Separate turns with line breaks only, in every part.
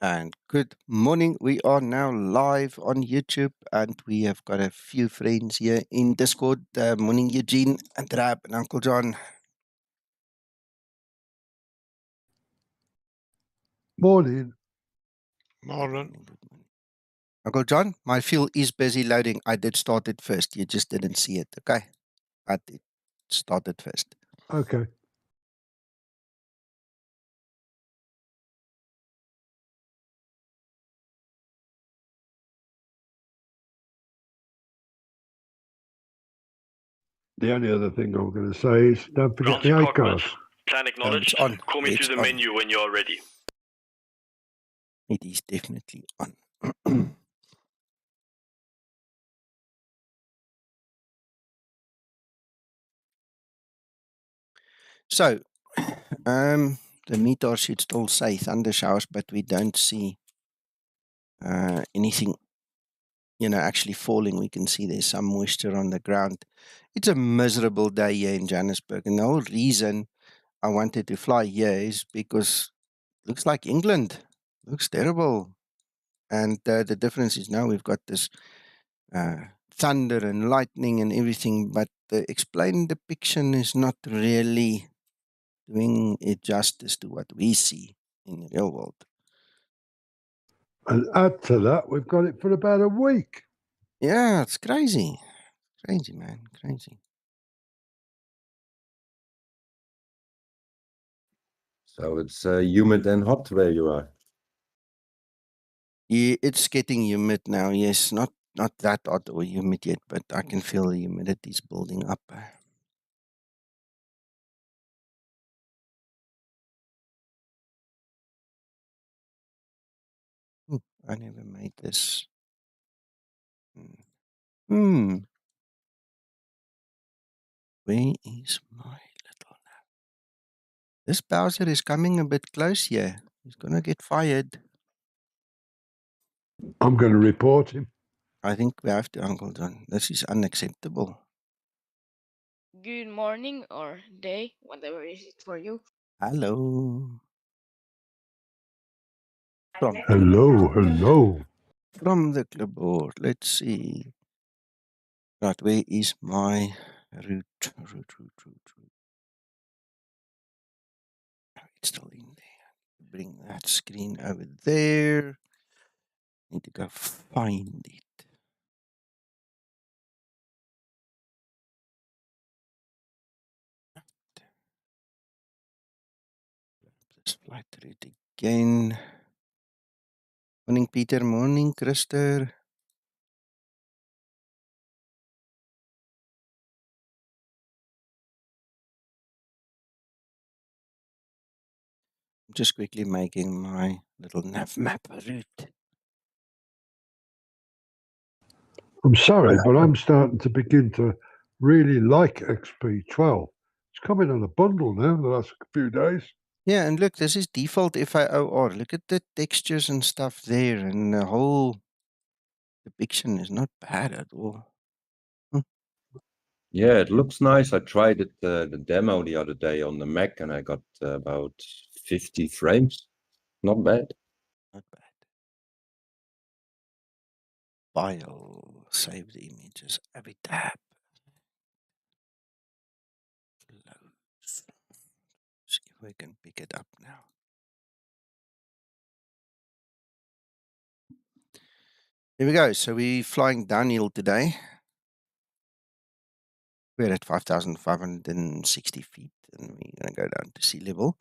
And good morning. We are now live on YouTube and we have got a few friends here in Discord. Morning, Eugene and Rab and Uncle John.
Morning.
Morning.
Good morning. Uncle John, my fuel is busy loading. I did start it first. You just didn't see it, okay? I did start it first.
Okay. The only other thing I'm going to say is don't forget the
Ground
iCars.
Plan acknowledged.
It's on.
Call me
It's
through the
on.
menu when you're ready.
It is definitely on. So, the meter should still say thunder showers, but we don't see anything, actually falling. We can see there's some moisture on the ground. It's a miserable day here in Johannesburg, and the whole reason I wanted to fly here is because it looks like England. Looks terrible. And the difference is now we've got this thunder and lightning and everything, but the explained depiction is not really doing it justice to what we see in the real world.
And add to that, we've got it for about a week.
Yeah, it's crazy. Crazy, man. Crazy.
So it's humid and hot where you are.
Yeah, it's getting humid now. Yes, not that hot or humid yet, but I can feel the humidity is building up. I never made this. Where is my little nap? This Bowser is coming a bit close here. He's gonna get fired.
I'm going to report him.
I think we have to, Uncle John. This is unacceptable.
Good morning or day, whatever is it for you.
Hello.
Hello.
From the clipboard. Let's see. Right, where is my route? Oh, it's still in there. Bring that screen over there. Need to go find it. This flight route again. Morning, Peter. Morning, Christer. I'm just quickly making my little nav map route.
I'm sorry, but I'm starting to begin to really like XP12. It's coming on a bundle now the last few days.
Yeah, and look, this is default FAOR. Look at the textures and stuff there, and the whole depiction is not bad at all.
Yeah, it looks nice. I tried it the demo the other day on the Mac, and I got about 50 frames. Not bad.
Not bad. File, save the images, every tab. Loads. See if we can pick it up now. Here we go. So we're flying downhill today. We're at 5,560 feet, and we're going to go down to sea level.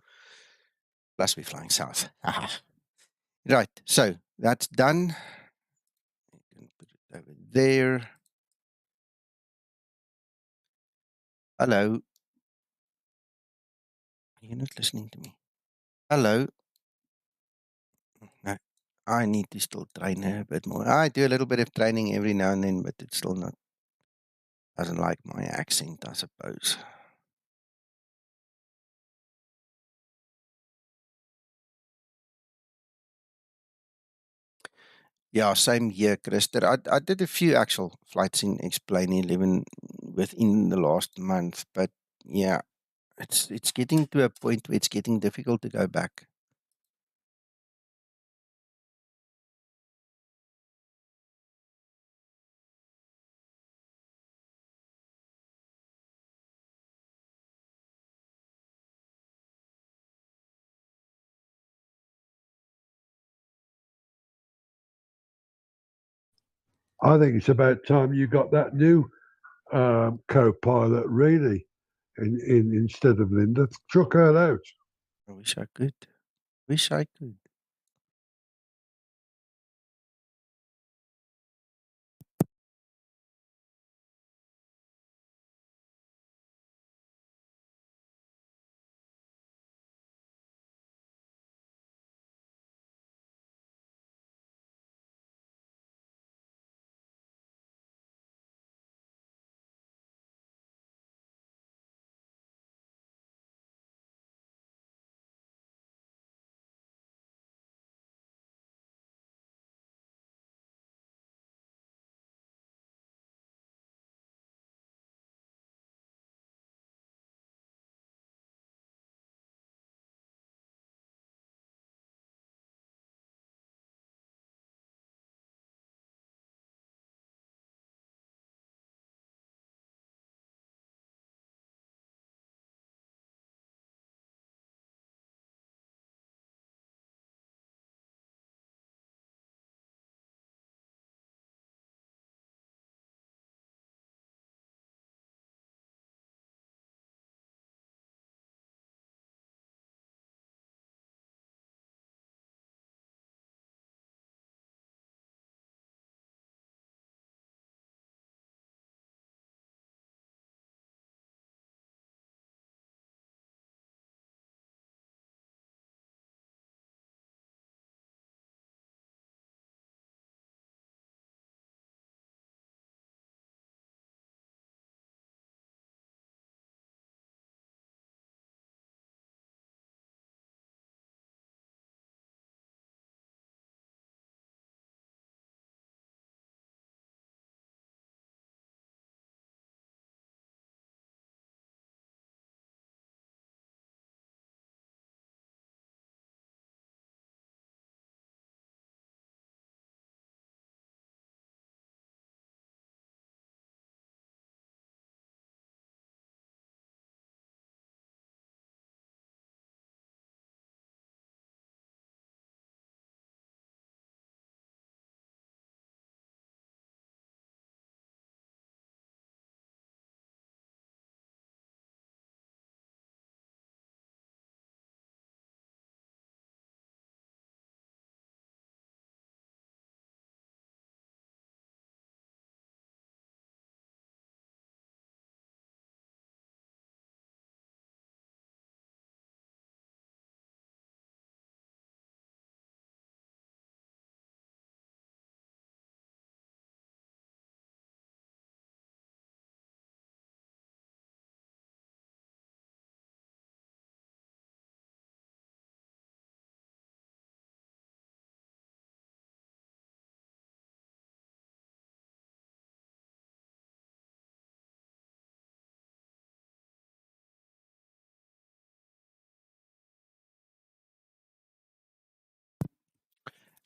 Plus, we're flying south. Right, so that's done. You can put it over there. Hello. Are you not listening to me? Hello. No, I need to still train her a bit more. I do a little bit of training every now and then, but it's still not, doesn't like my accent, I suppose. Yeah, same here, Christer. I did a few actual flights in Explain 11 within the last month, but yeah, it's getting to a point where it's getting difficult to go back.
I think it's about time you got that new co-pilot, really, in instead of Linda. Chuck her out.
I wish I could. Wish I could.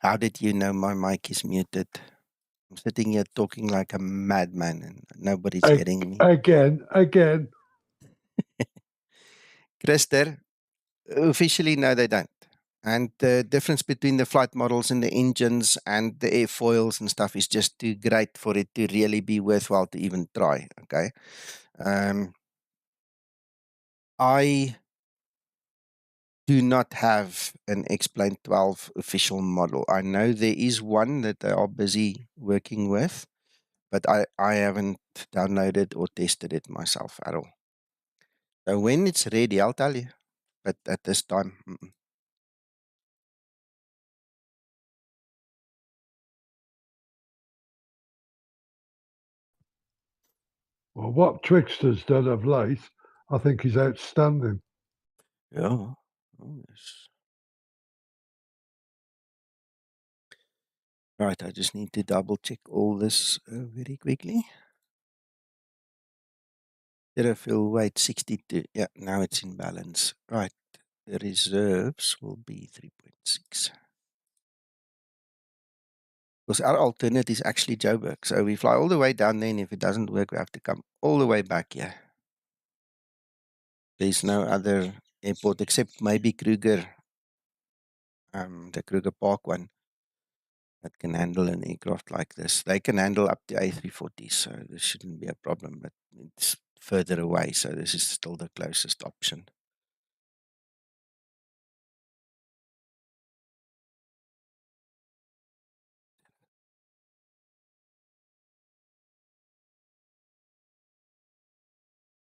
How did you know my mic is muted? I'm sitting here talking like a madman and nobody's hearing me.
Again.
Christer, officially, no, they don't. And the difference between the flight models and the engines and the airfoils and stuff is just too great for it to really be worthwhile to even try, okay? I do not have an X-Plane 12 official model. I know there is one that they are busy working with, but I haven't downloaded or tested it myself at all. So when it's ready, I'll tell you. But at this time,
Well, what Trickster's done of late, I think is outstanding.
yeah. Oh, yes. Right, I just need to double check all this very quickly. Fuel weight 62. Yeah, now it's in balance. Right, the reserves will be 3.6. Because our alternate is actually Joburg. So we fly all the way down there, and if it doesn't work, we have to come all the way back here. There's no other airport except maybe Kruger, the Kruger Park one. that can handle an aircraft like this. They can handle up to A340, so this shouldn't be a problem, but it's further away, so this is still the closest option.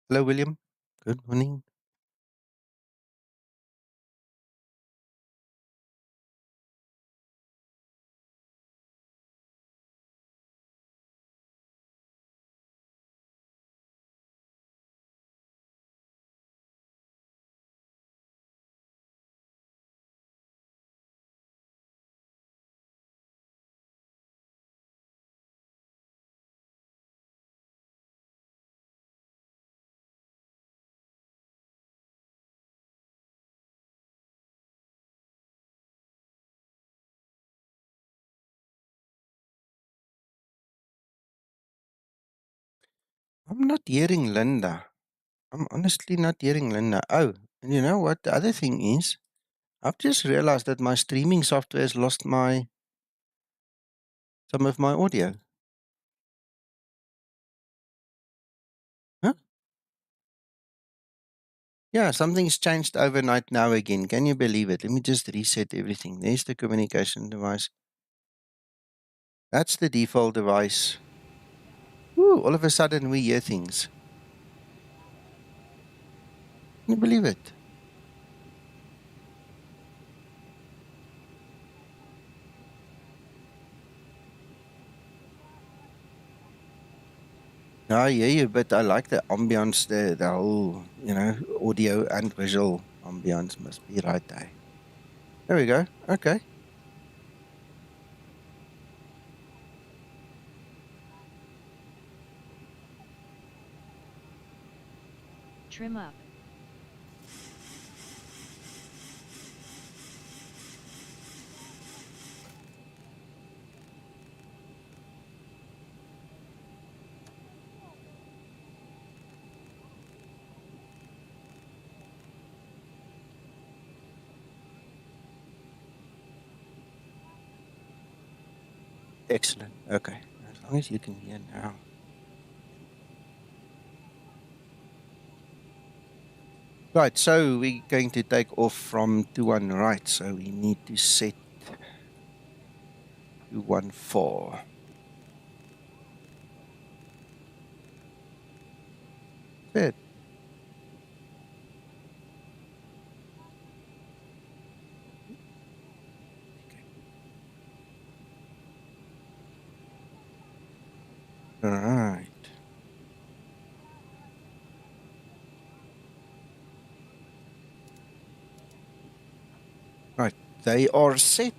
Hello, William. Good morning. I'm not hearing Linda. I'm honestly not hearing Linda. Oh, and you know what? The other thing is, I've just realized that my streaming software has lost some of my audio. Huh? Yeah, something's changed overnight now again. Can you believe it? Let me just reset everything. There's the communication device. That's the default device. Ooh, all of a sudden we hear things. Can you believe it? I hear you, but I like the ambience, the whole, audio and visual ambience must be right there. There we go. Okay.
Trim up.
Excellent. Okay. As long as you can hear now. Right, so we're going to take off from 21 right, so we need to set 214. Good. All right. Right, they are set.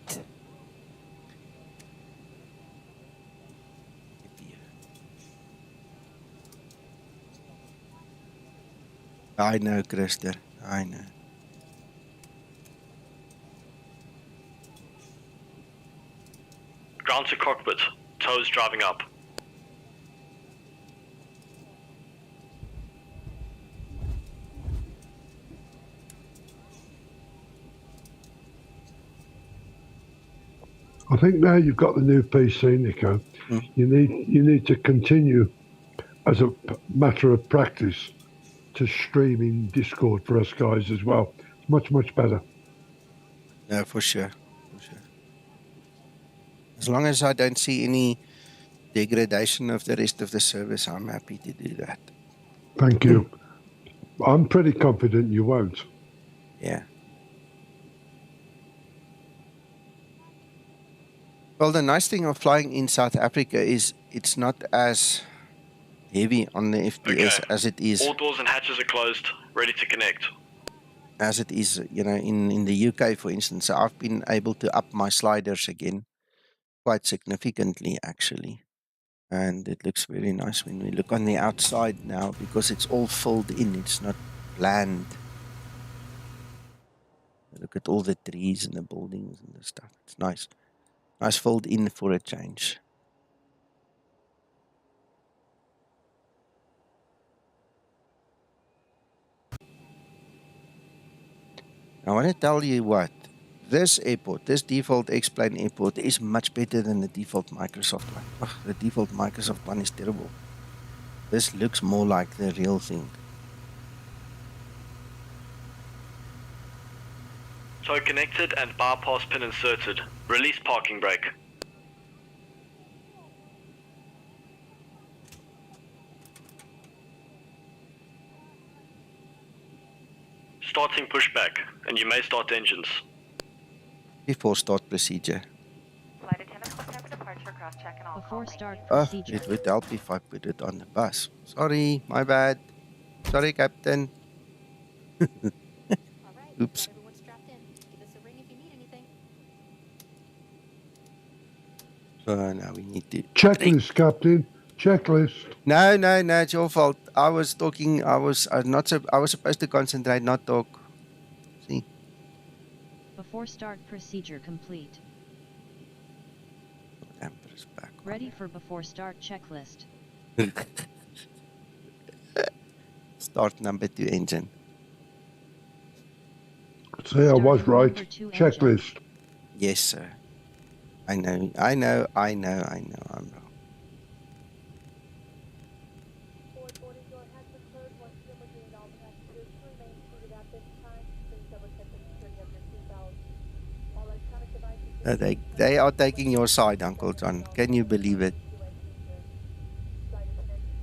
I know, Christer. I know.
Ground to cockpit. Toes driving up.
I think now you've got the new PC, Nico. You need to continue as a matter of practice to stream in Discord for us guys as well. It's much better.
No, for sure. For sure. As long as I don't see any degradation of the rest of the service, I'm happy to do that.
Thank you. I'm pretty confident you won't.
Yeah. Well, the nice thing of flying in South Africa is it's not as heavy on the FPS as it is.
All doors and hatches are closed, ready to connect.
As it is, in the UK, for instance. So I've been able to up my sliders again quite significantly, actually. And it looks very nice when we look on the outside now because it's all filled in. It's not bland. Look at all the trees and the buildings and the stuff. It's nice. Nice filled in for a change. I want to tell you what. This airport, this default X-Plane airport is much better than the default Microsoft one. Ugh, the default Microsoft one is terrible. This looks more like the real thing.
Tow connected and bypass pin inserted. Release parking brake. Starting pushback, and you may start engines.
Before start procedure.
Flight attendants will have departure cross check and all.
Before start
Oh,
procedure.
it would help if I put it on the bus. Sorry, my bad. Sorry, Captain. Oops.
Everyone's strapped in. Give us a ring if you need anything.
So now we need to...
Checklist, Captain. Checklist.
No, it's your fault. I was talking, I was supposed to concentrate, not talk. See?
Before start procedure complete.
Empress back.
Ready for before start checklist.
Start number 2 engine.
See, I was
Starting
right.
number 2 engine.
Checklist.
Yes, sir. I know, I'm wrong. They are taking your side, Uncle John. Can you believe it?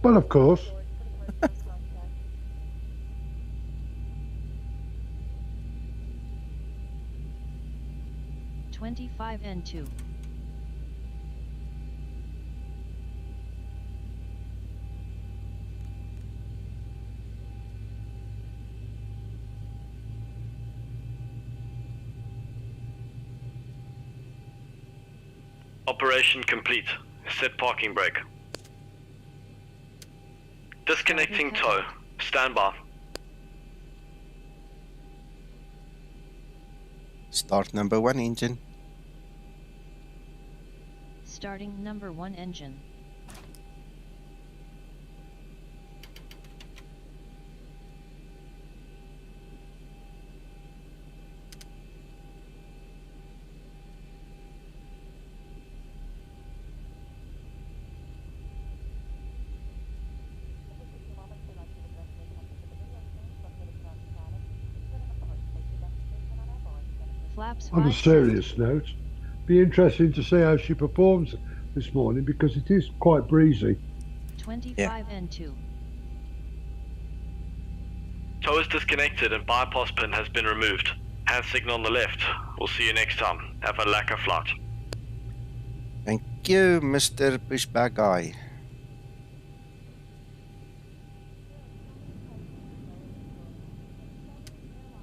Well, of course.
25 N2.
Operation complete. Set parking brake. Disconnecting tow. Stand by.
Start number 1 engine.
Starting number 1 engine. Flaps
On a
right
serious note, be interesting to see how she performs this morning because it is quite breezy.
25 N2.
Tow is disconnected and bypass pin has been removed. Hand signal on the left. We'll see you next time. Have a lekker flight.
Thank you, Mr. Pushback Guy.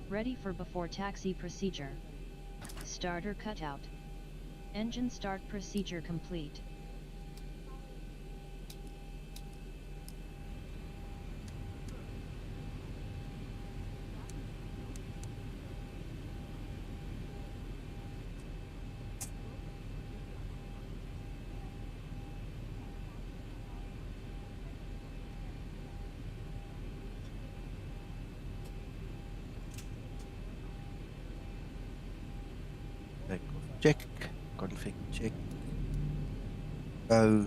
Ready for before taxi procedure. Starter cutout. Engine start procedure complete.
Check, config check. Go.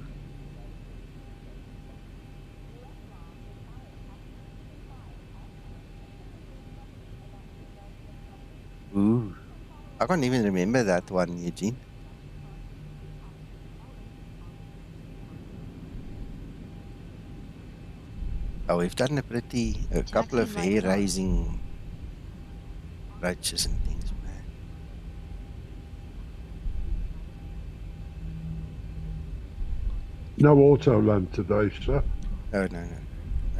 Ooh, I can't even remember that one, Eugene. Oh, we've done a couple of
Taxi light
hair-raising roaches and things, man.
No auto land today, sir.
No,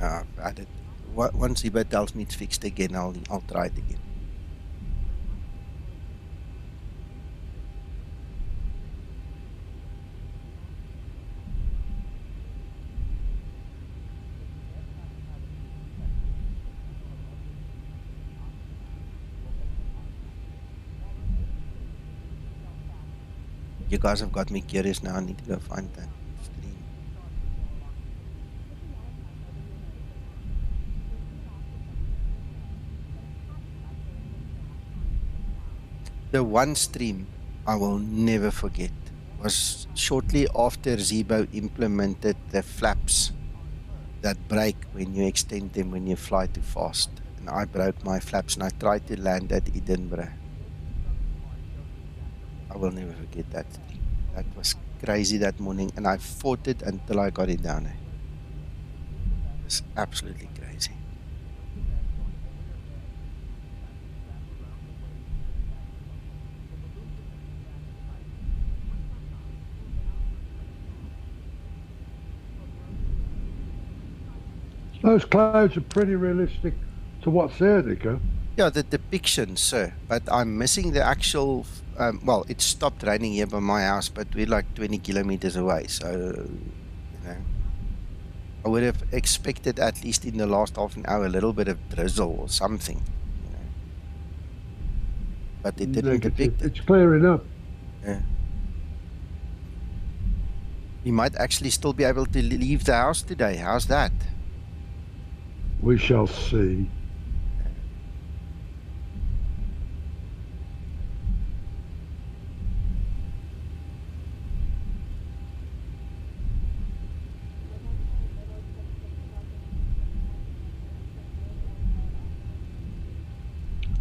I've added. Once Zibo tells me it's fixed again, I'll try it again. You guys have got me curious now. I need to go find that stream. The one stream I will never forget was shortly after Zibo implemented the flaps that break when you extend them when you fly too fast. And I broke my flaps and I tried to land at Edinburgh. I will never forget that stream. That was crazy that morning, and I fought it until I got it down. It's absolutely crazy.
Those clouds are pretty realistic to what's there, Nico.
Yeah, the depiction, sir. But I'm missing the actual. Well, it stopped raining here by my house, but we're like 20 kilometers away. So, I would have expected at least in the last half an hour a little bit of drizzle or something. But it didn't depict it.
It's clearing up.
Yeah. You might actually still be able to leave the house today. How's that?
We shall see.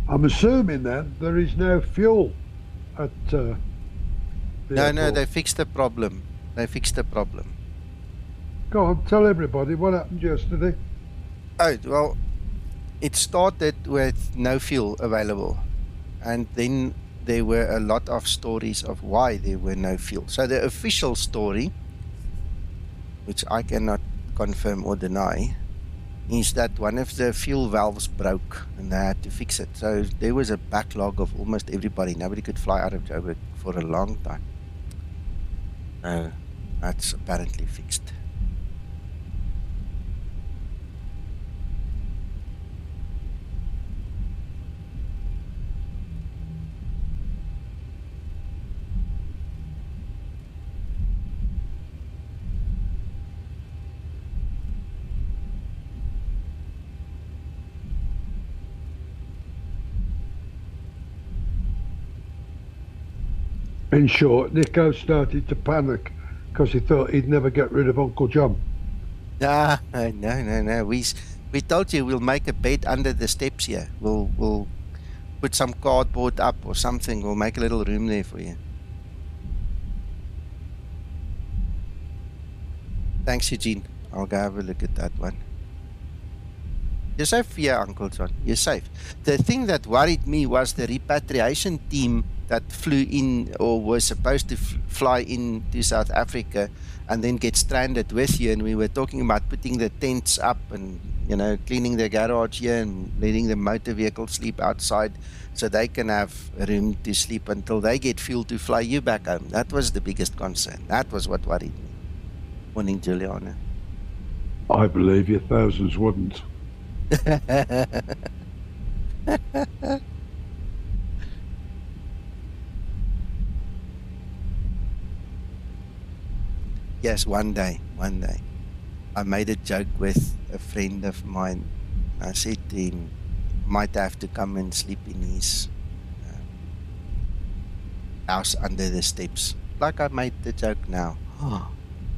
I'm assuming then there is no fuel at the
No,
airport.
they fixed the problem. They fixed the problem.
Go on, tell everybody what happened yesterday.
Oh, well, it started with no fuel available. And then there were a lot of stories of why there were no fuel. So the official story, which I cannot confirm or deny, is that one of the fuel valves broke and they had to fix it. So there was a backlog of almost everybody. Nobody could fly out of Joburg for a long time. That's apparently fixed.
In short, Nico started to panic because he thought he'd never get rid of Uncle John.
No. We told you we'll make a bed under the steps here. We'll put some cardboard up or something. We'll make a little room there for you. Thanks, Eugene. I'll go have a look at that one. You're safe here, Uncle John. You're safe. The thing that worried me was the repatriation team that flew in or was supposed to fly into South Africa and then get stranded with you. And we were talking about putting the tents up and, cleaning the garage here and letting the motor vehicle sleep outside so they can have a room to sleep until they get fuel to fly you back home. That was the biggest concern. That was what worried me. Morning, Juliana.
I believe you, thousands wouldn't.
Yes, one day. I made a joke with a friend of mine. I said to him, might have to come and sleep in his house under the steps. Like I made the joke now.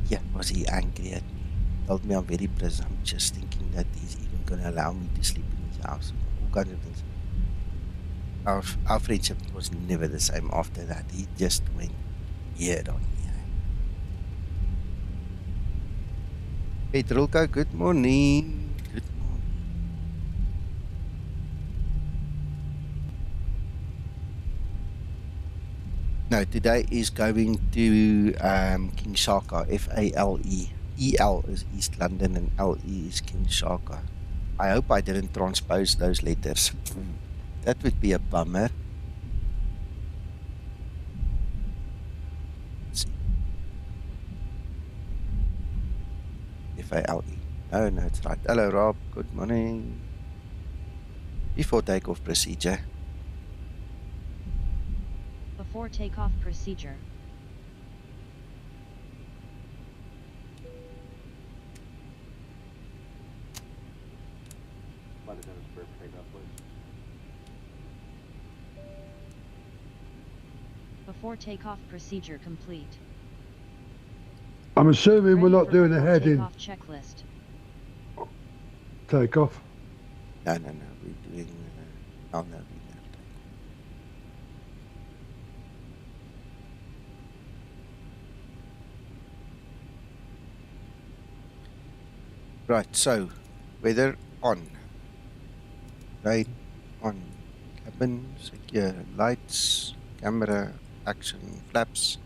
Yeah, was he angry at me? Told me I'm very presumptuous, thinking that he's even going to allow me to sleep in his house. All kinds of things. Our friendship was never the same after that. He just went weird on me. Hey, Drulka, good morning. Good morning. No, today is going to King Shaka, FALE. EL is East London and LE is King Shaka. I hope I didn't transpose those letters. That would be a bummer. Let's see. FALE. Oh, no, it's right. Hello, Rob. Good morning. Before takeoff procedure.
Before takeoff procedure. Before takeoff procedure complete.
I'm assuming we're
Ready
not
for
doing a
before
heading
takeoff checklist.
takeoff.
No, we're doing. Oh no, we have to. Right, so weather on, rain on, cabin secure, lights, camera, action, flaps.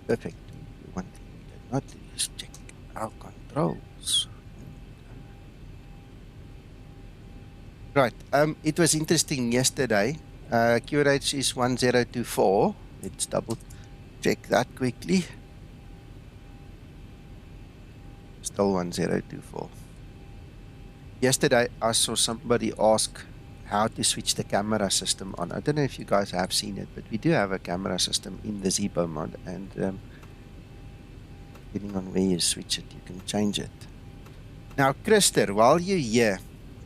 Perfect. One thing we did not do is check our controls. Right. It was interesting yesterday. QRH is 1024. Let's double check that quickly. Still 1024. Yesterday, I saw somebody ask how to switch the camera system on. I don't know if you guys have seen it, but we do have a camera system in the Zibo mod, and depending on where you switch it, you can change it. Now, Krister, while you're here,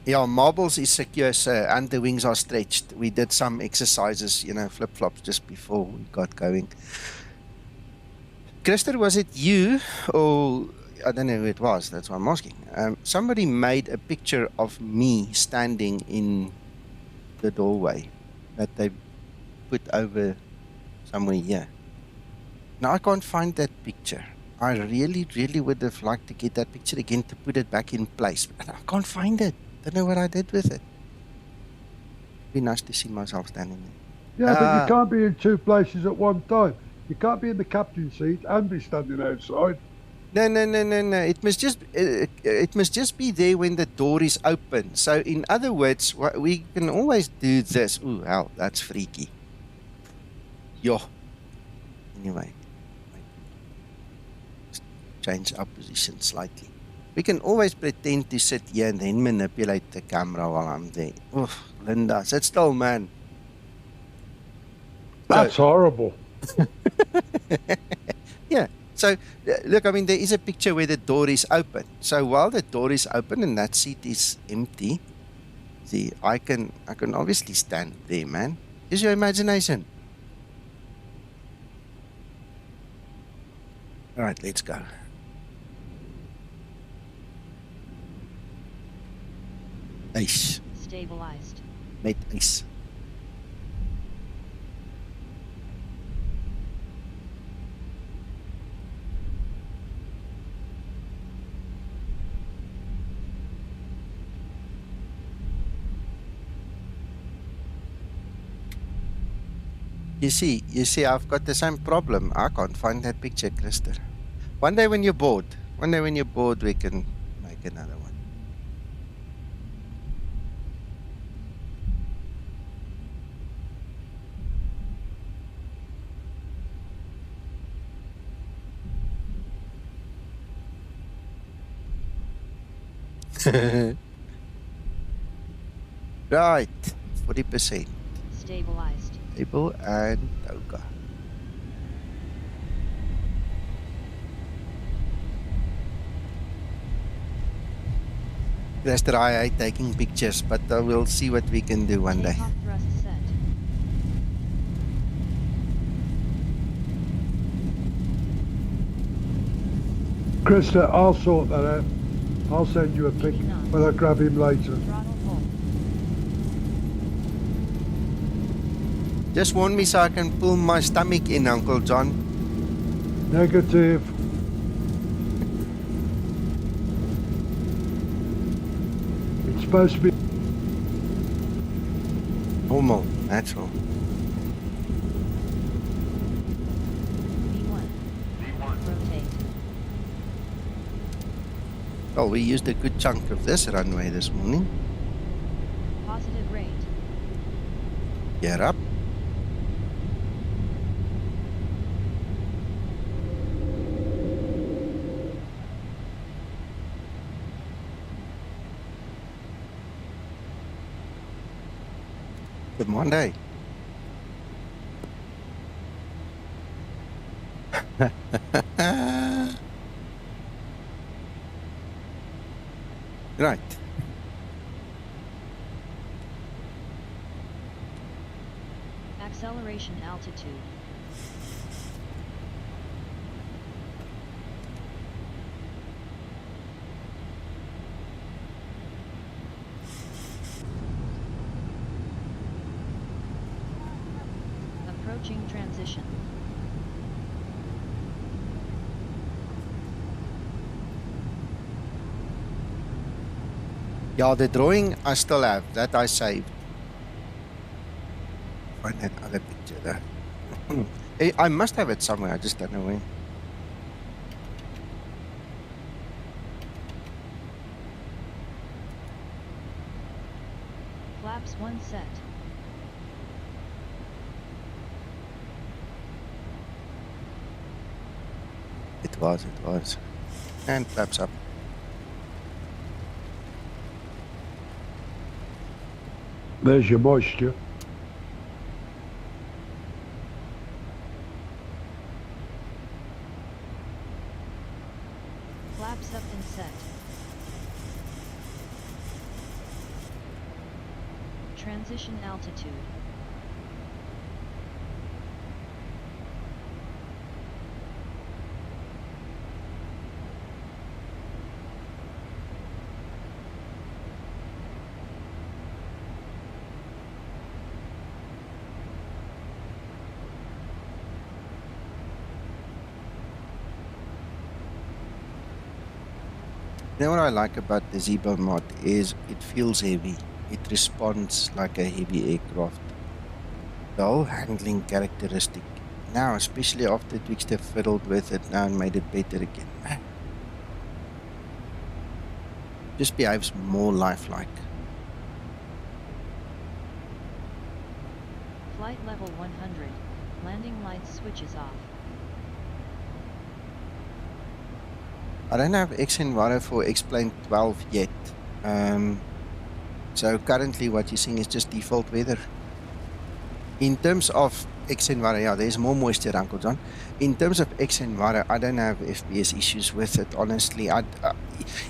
yeah, marbles is secure, sir, and the wings are stretched. We did some exercises, flip-flops just before we got going. Krister, was it you or I don't know who it was, that's why I'm asking. Somebody made a picture of me standing in the doorway that they put over somewhere here. Now, I can't find that picture. I really, really would have liked to get that picture again to put it back in place, but I can't find it. Don't know what I did with it. Be nice to see myself standing there.
Yeah, but you can't be in two places at one time. You can't be in the captain's seat and be standing outside.
No. It must just be there when the door is open. So, in other words, we can always do this. Ooh, hell, that's freaky. Yo. Anyway, just change our position slightly. We can always pretend to sit here and then manipulate the camera while I'm there. Oof, Linda, sit still, man.
That's horrible.
Yeah. So, look, I mean, there is a picture where the door is open. So while the door is open and that seat is empty, see, I can obviously stand there, man. Use your imagination. All right, let's go. Ice.
Stabilized.
Mate, ice. You see, I've got the same problem. I can't find that picture, Krister. One day when you're bored, we can make another one. Right, 40%.
Stabilized.
Stable and toga. Lester, I hate taking pictures, but we'll see what we can do one day.
Takeoff thrust set.
Krista, I'll sort that out. I'll send you a pic when I grab him later.
Throttle full.
Just warn me so I can pull my stomach in, Uncle John.
Negative. It's supposed to be
Normal, natural.
V1. Rotate.
Well, we used a good chunk of this runway this morning.
Positive rate.
Get up. Good Monday. Right.
Acceleration altitude. Approaching transition.
Yeah, the drawing I still have. That I saved. Find that other picture there. I must have it somewhere. I just don't know where.
Flaps 1 set.
It was. And flaps up.
There's your moisture.
Flaps up and set. Transition altitude.
You know what I like about the Zibo Mod is it feels heavy. It responds like a heavy aircraft. The whole handling characteristic now, especially after Twixter fiddled with it now and made it better again. Just behaves more lifelike.
Flight level 100. Landing lights switches off.
I don't have X-Enviro for X-Plane 12 yet. So currently what you're seeing is just default weather. In terms of X-Enviro, yeah, there's more moisture, Uncle John. In terms of X-Enviro, I don't have FPS issues with it, honestly.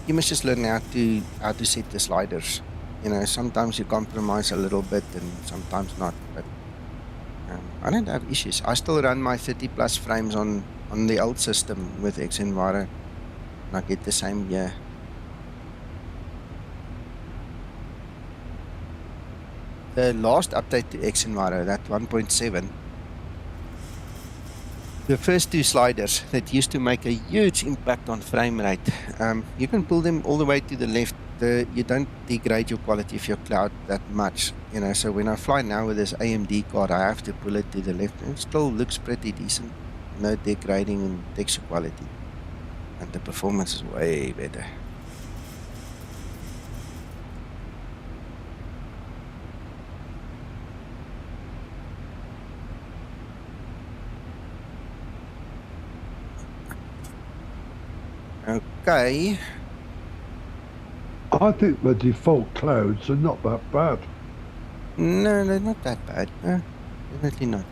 You must just learn how to set the sliders. You know, sometimes you compromise a little bit and sometimes not, but I don't have issues. I still run my 30 plus frames on the old system with X-Enviro. And I get the same here. The last update to X-Enviro, that 1.7, the first two sliders that used to make a huge impact on frame rate, you can pull them all the way to the left. You don't degrade your quality of your cloud that much, you know. So when I fly now with this AMD card, I have to pull it to the left, and it still looks pretty decent. No degrading in texture quality, and the performance is way better. Okay.
I think the default clouds are not that bad.
No, they're not that bad. No, definitely not.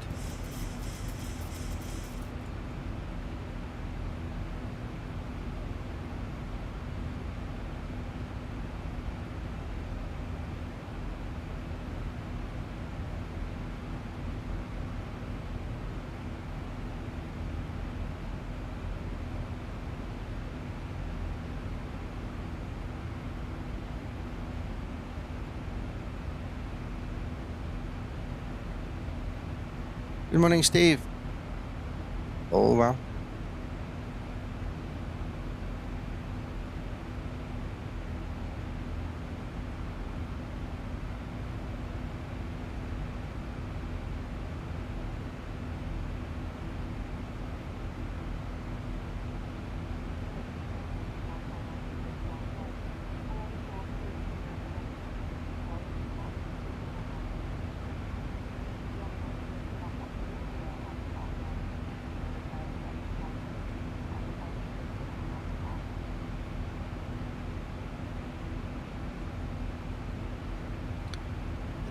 Good morning, Steve. Oh, well.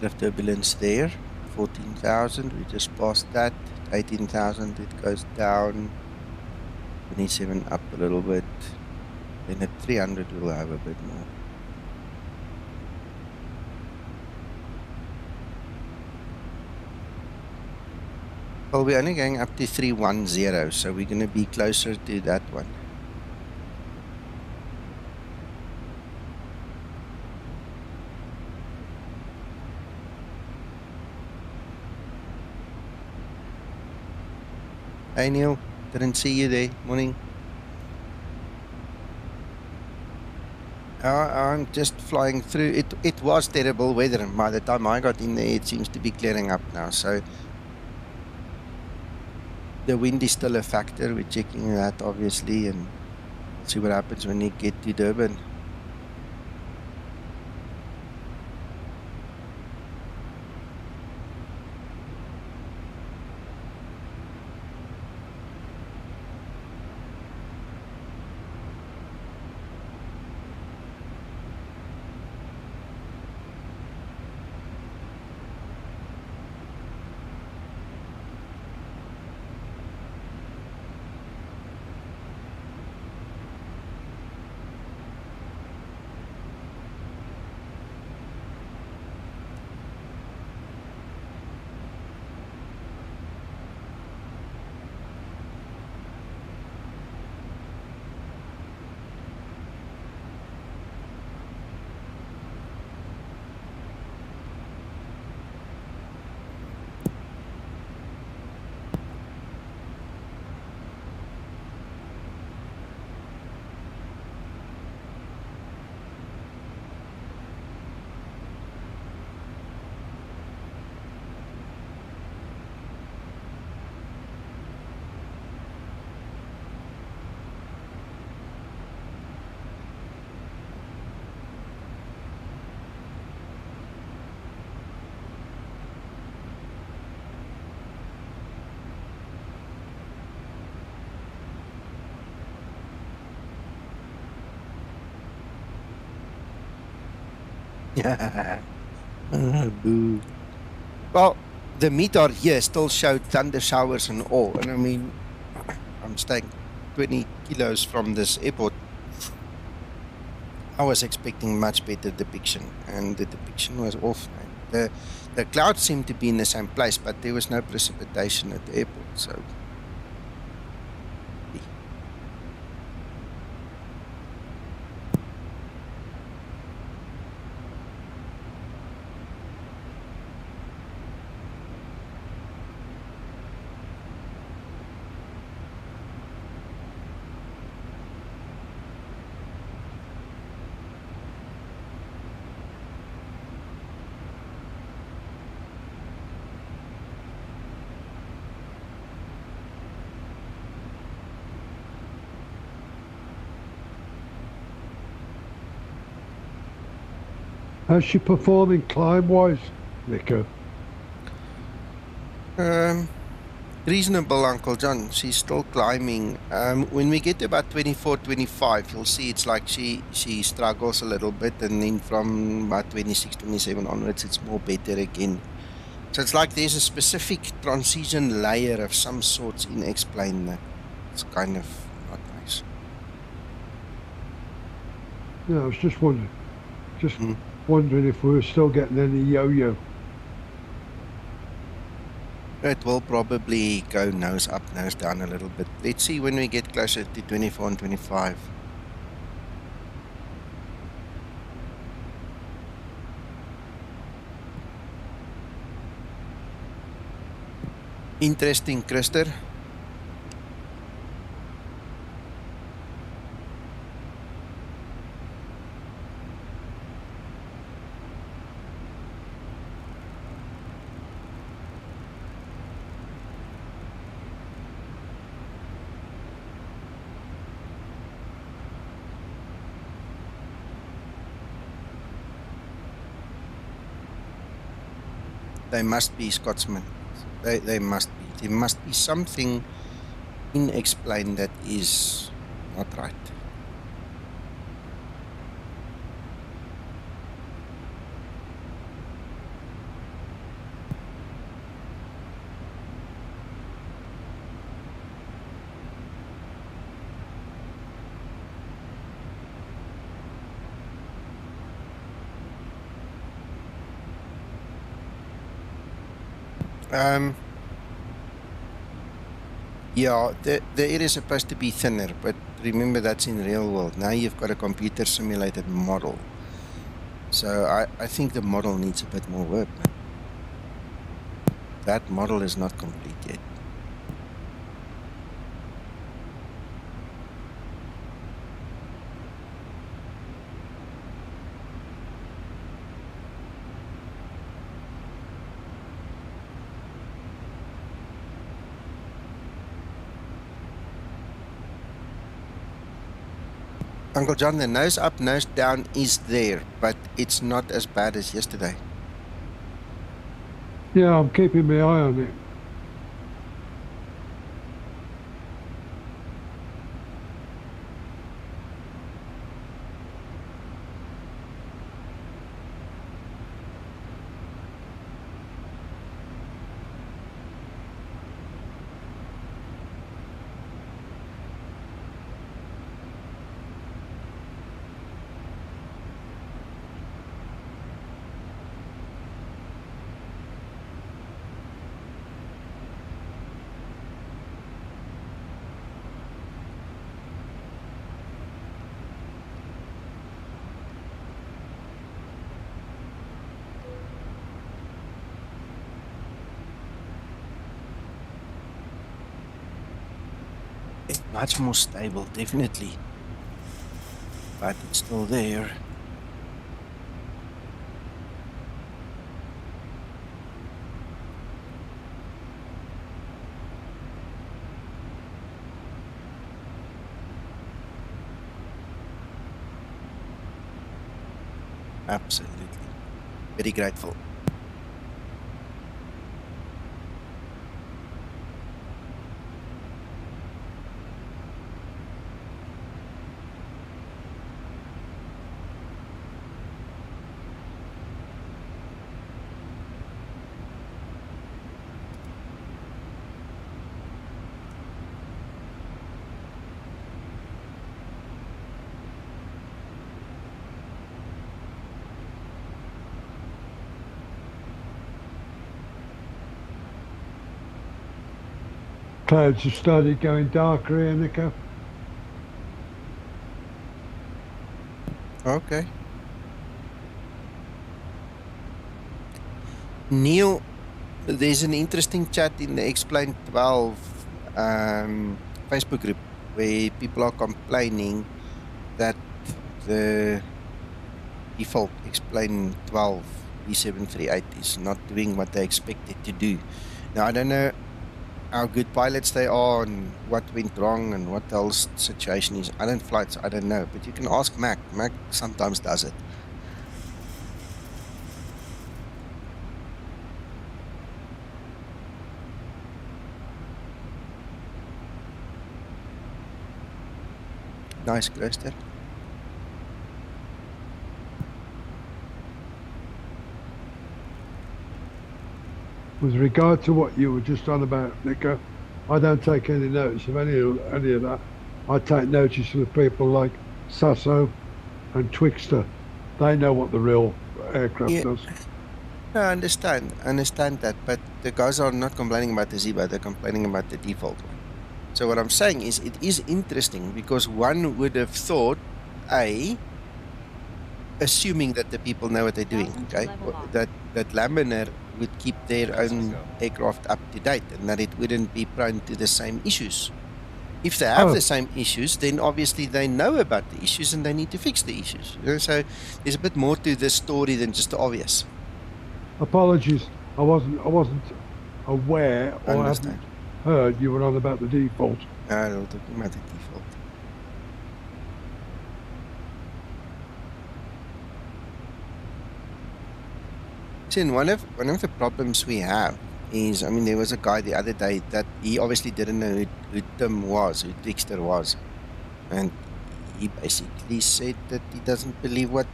Bit of turbulence there. 14,000, we just passed that. 18,000, it goes down. 27 up a little bit. Then at 300, we'll have a bit more. Well, we're only going up to 310, so we're going to be closer to that one. Hey Neil, didn't see you there. Morning. I'm just flying through. It was terrible weather, and by the time I got in there, it seems to be clearing up now. So the wind is still a factor. We're checking that, obviously, and we'll see what happens when we get to Durban. Boo. Well, the METAR here still showed thunder showers and all. And I mean, I'm staying 20 kilos from this airport. I was expecting much better depiction, and the depiction was off. Man. The clouds seemed to be in the same place, but there was no precipitation at the airport. So.
How's she performing climb-wise, Nico?
Reasonable, Uncle John. She's still climbing. When we get to about 24, 25, you'll see it's like she struggles a little bit, and then from about 26, 27 onwards, it's more better again. So it's like there's a specific transition layer of some sorts in X-Plane that it's kind of not nice.
Yeah, I was just wondering. Wondering if we were still getting any yo-yo.
It will probably go nose up, nose down a little bit. Let's see when we get closer to 24 and 25. Interesting, Christer. They must be Scotsmen. They must be. There must be something in X-Plane that is not right. Yeah, the air is supposed to be thinner, but remember that's in real world. Now you've got a computer simulated model. So I think the model needs a bit more work. That model is not complete yet. Uncle John, the nose up, nose down is there, but it's not as bad as yesterday.
Yeah, I'm keeping my eye on it.
It's much more stable, definitely. But it's still there. Absolutely. Very grateful.
Clouds have started going darker here, Nico.
Okay. Neil, there's an interesting chat in the Explain 12 Facebook group where people are complaining that the default Explain 12 B738 is not doing what they expect it to do. Now, I don't know how good pilots they are and what went wrong and what the whole situation is. I don't fly, so I don't know. But you can ask Mac. Mac sometimes does it. Nice, Grester.
With regard to what you were just on about, Nico, I don't take any notice of any of that. I take notice of the people like Sasso and Twixter. They know what the real aircraft does.
No, I understand that, but the guys are not complaining about the Zibo, they're complaining about the default one. So what I'm saying is, it is interesting because one would have thought, assuming that the people know what they're doing, okay, that Laminar would keep their own aircraft up to date and that it wouldn't be prone to the same issues. If they have the same issues, then obviously they know about the issues and they need to fix the issues. You know, so there's a bit more to this story than just the obvious.
Apologies, I wasn't aware or hadn't heard you were on about the default.
No, we're talking about the default. See, one of the problems we have is, I mean, there was a guy the other day that he obviously didn't know who Tim was, who Dexter was. And he basically said that he doesn't believe what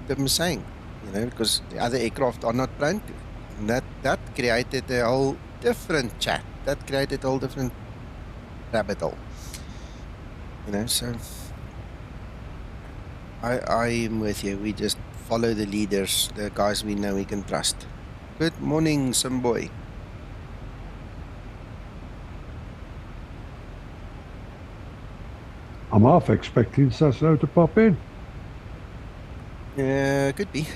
Tim is saying, you know, because the other aircraft are not prone to it. And that created a whole different chat. That created a whole different rabbit hole. You know, so I am with you. We just follow the leaders, the guys we know we can trust. Good morning, some boy.
I'm half expecting Sasso to pop in.
Could be.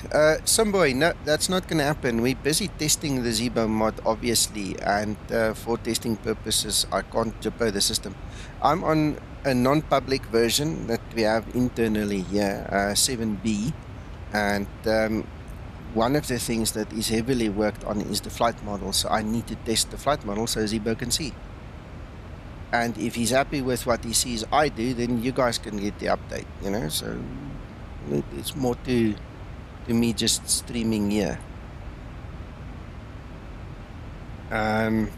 Some boy, no, that's not going to happen. We're busy testing the Zibo mod, obviously, and for testing purposes, I can't jumper the system. I'm on a non-public version that we have internally here, 7b, and one of the things that is heavily worked on is the flight model, so I need to test the flight model so Zibo can see. And if he's happy with what he sees I do, then you guys can get the update, you know. So it's more to me just streaming here. When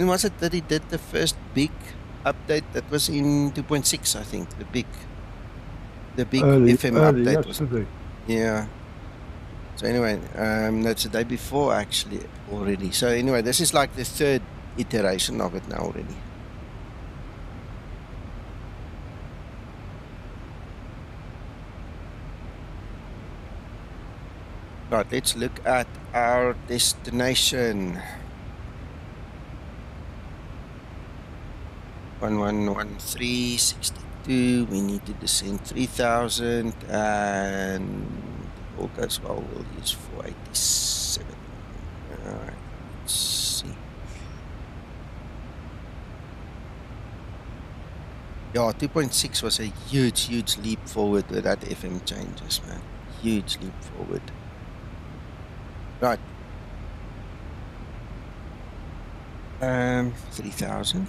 was it that he did the first big update? That was in 2.6, I think. The big
early
FM update
yesterday.
was. Yeah. So anyway, that's the day before actually already. So anyway, this is like the third iteration of it now already. Right, let's look at our destination. 111362. We need to descend 3000, and if all goes well, we'll use 487. All right, let's see. Yeah, 2.6 was a huge leap forward with that FM changes, man. Huge leap forward. Right. 3000.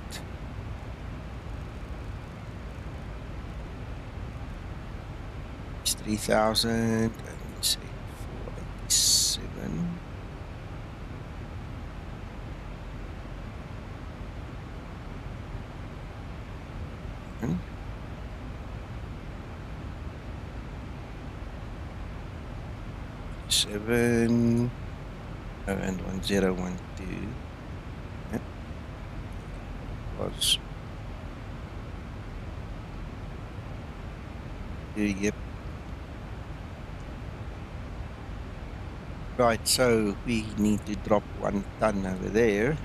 It's 3000, and we say 487. Seven and 1012. Yep. Was yep. Right, so we need to drop 1 ton over there.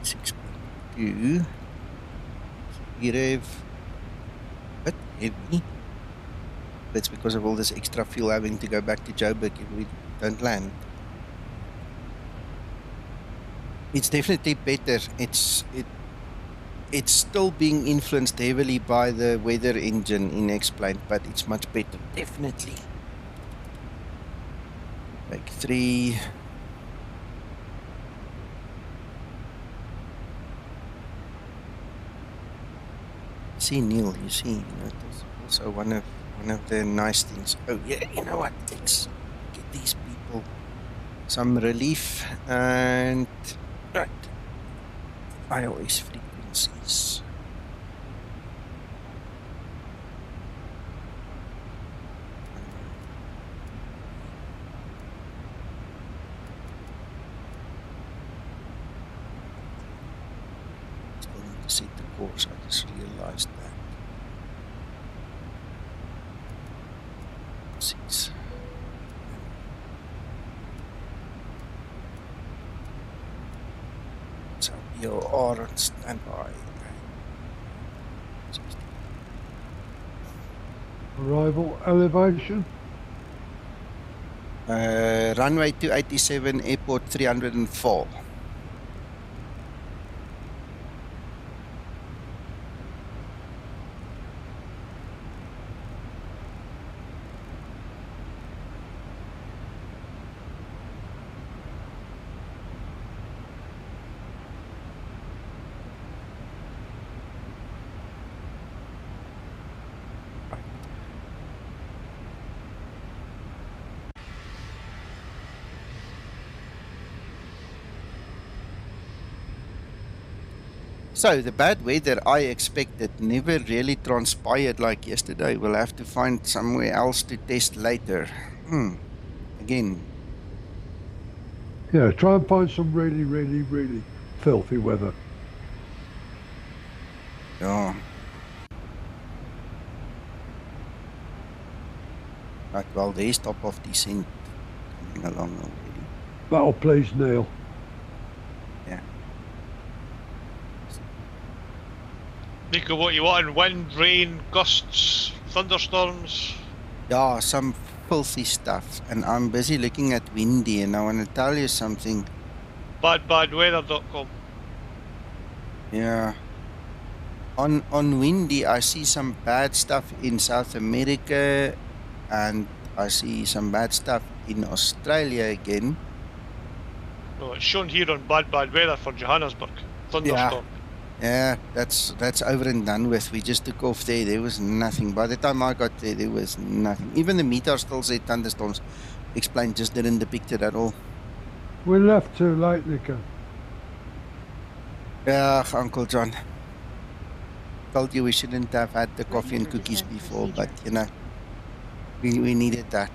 $6.2. Rev. Bit heavy. That's because of all this extra fuel having to go back to Joburg if we don't land. It's definitely better. It's still being influenced heavily by the weather engine in X-Plane, but it's much better, definitely. Like 3. See, Neil, you see, you know, that's also one of the nice things. Oh yeah, you know what? Let's get these people some relief and right. iOS frequencies. Still need to set the course. I just realized that. 6. So VOR on standby.
Arrival elevation.
Runway 287, airport 304. So the bad weather I expected never really transpired like yesterday. We'll have to find somewhere else to test later. Again.
Yeah, try and find some really filthy weather.
Yeah. Right, well, there's top of descent coming along already.
That'll please Neil.
Yeah.
Nico, what you want? Wind, rain, gusts, thunderstorms?
Yeah, some filthy stuff. And I'm busy looking at windy, and I want to tell you something.
Badweather.com.
Yeah. On windy, I see some bad stuff in South America, and I see some bad stuff in Australia again.
No, it's shown here on bad weather for Johannesburg. Thunderstorm.
Yeah, that's over and done with. We just took off there. There was nothing. By the time I got there, there was nothing. Even the meter still said thunderstorms. Explained just didn't depict it at all.
We left too late, Nico.
Yeah, Uncle John. Told you we shouldn't have had the
Ready
coffee and
for
cookies
descent
before, but
procedure.
you know, we needed that.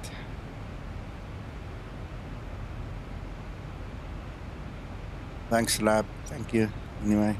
Thanks, Lab. Thank you. Anyway,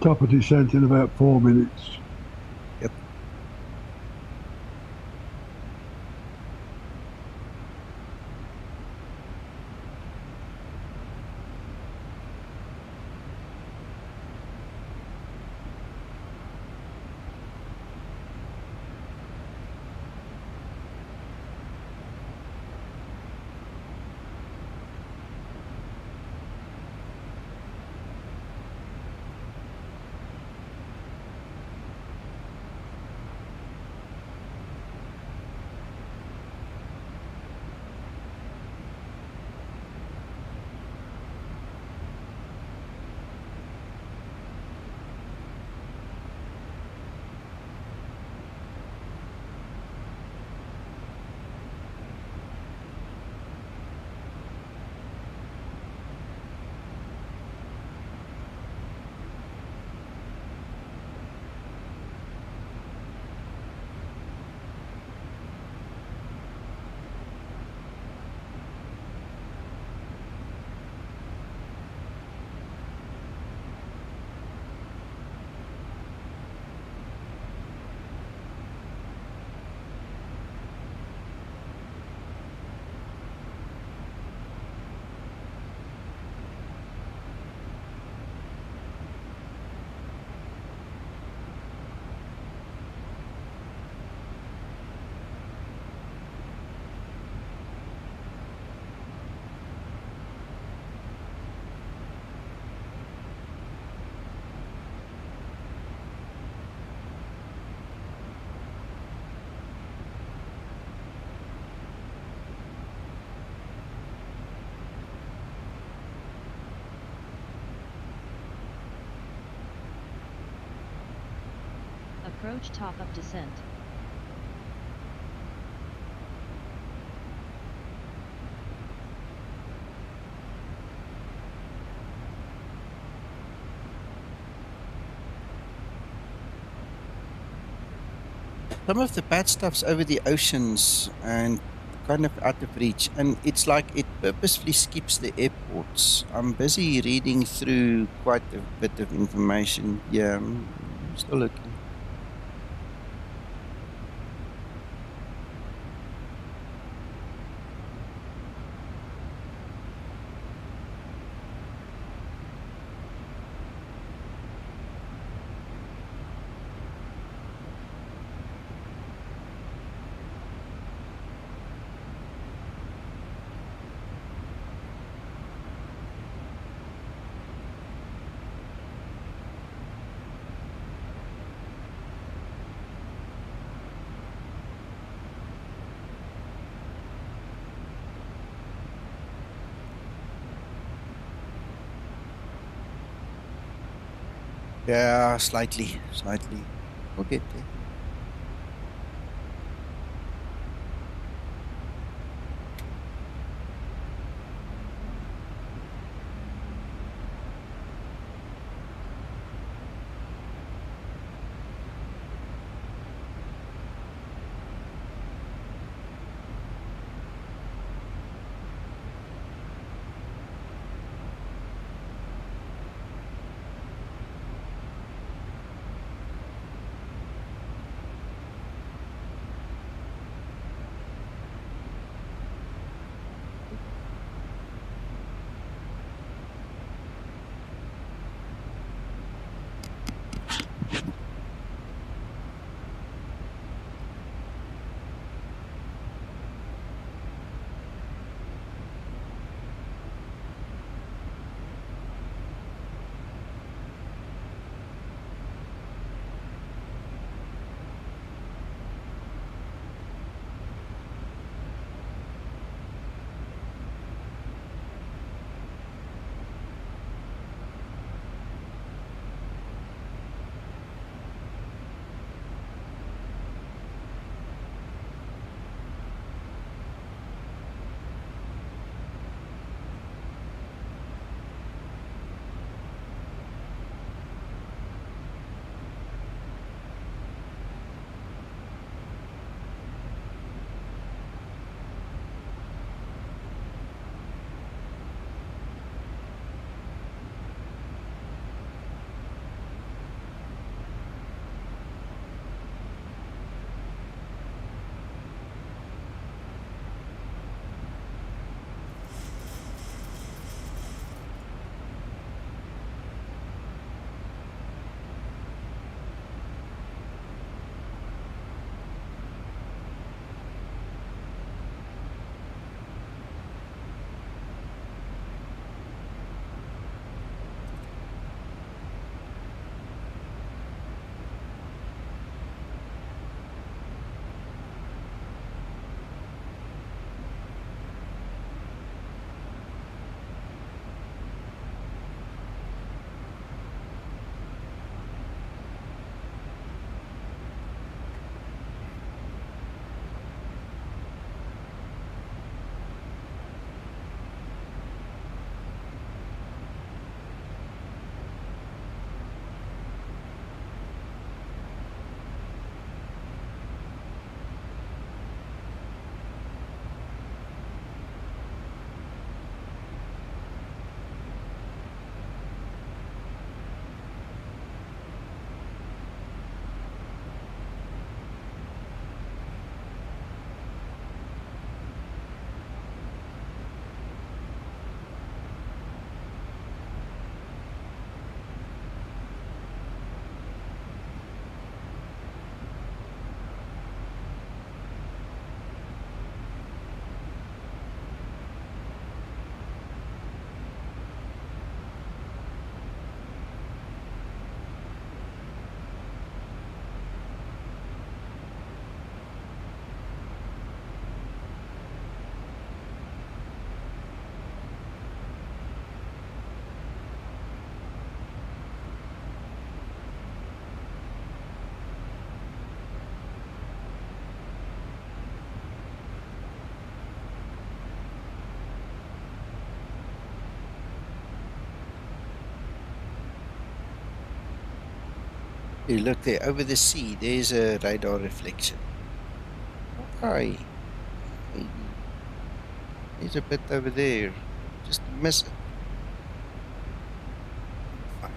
Top of descent in about 4 minutes.
Yep.
Approach top of descent.
some of the bad stuff's over the oceans and kind of out of reach, and it's like it purposefully skips the airports. I'm busy reading through quite a bit of information. Yeah, I'm still looking. Yeah, slightly. We'll get there. Hey, look there, over the sea, there's a radar reflection. Why? Maybe there's a bit over there. Just miss it. Fine.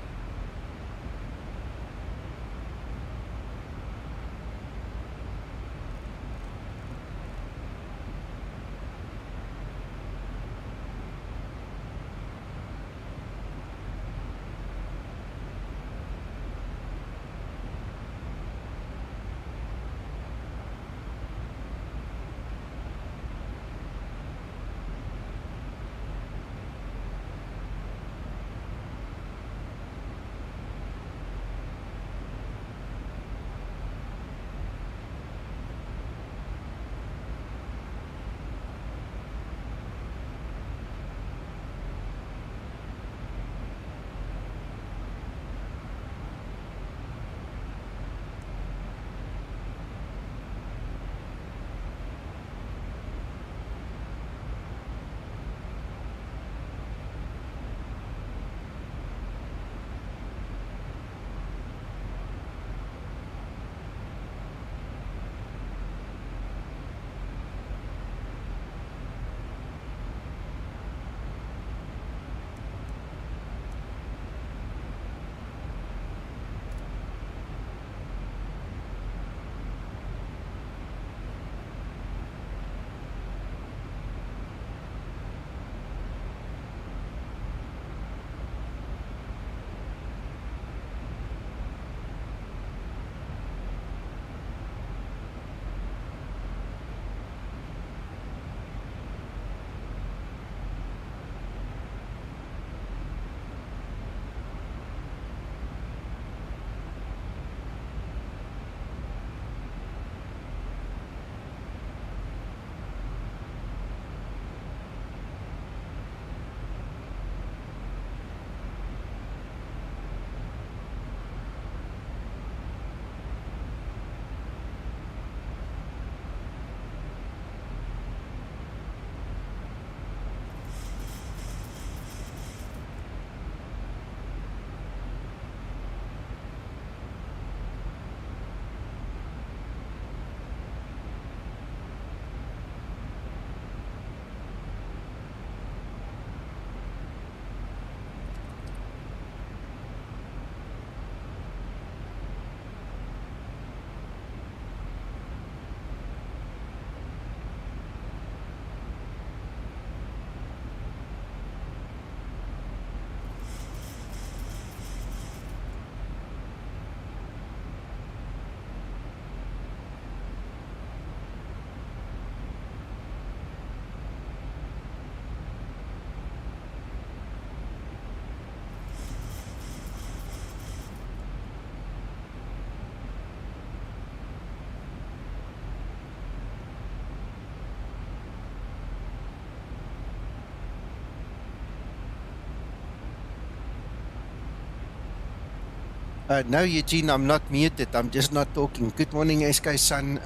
No, Eugene, I'm not muted. I'm just not talking. Good morning, SK-san.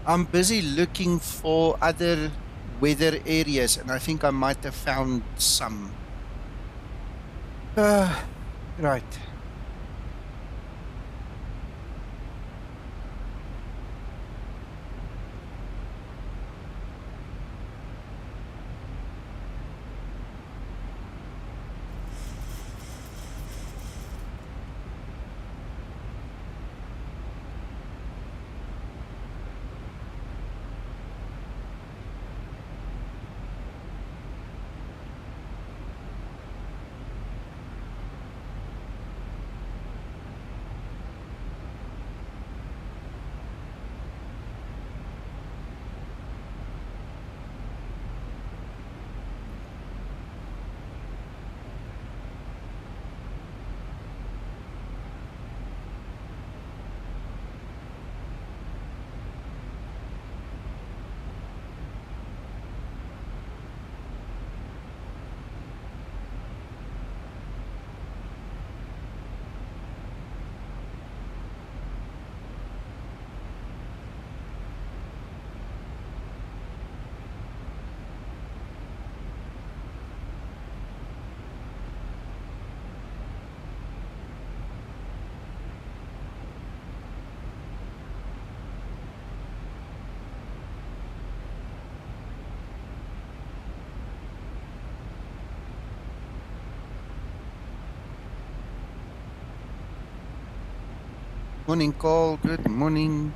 I'm busy looking for other weather areas, and I think I might have found some. Right. Morning, Cole. Good morning.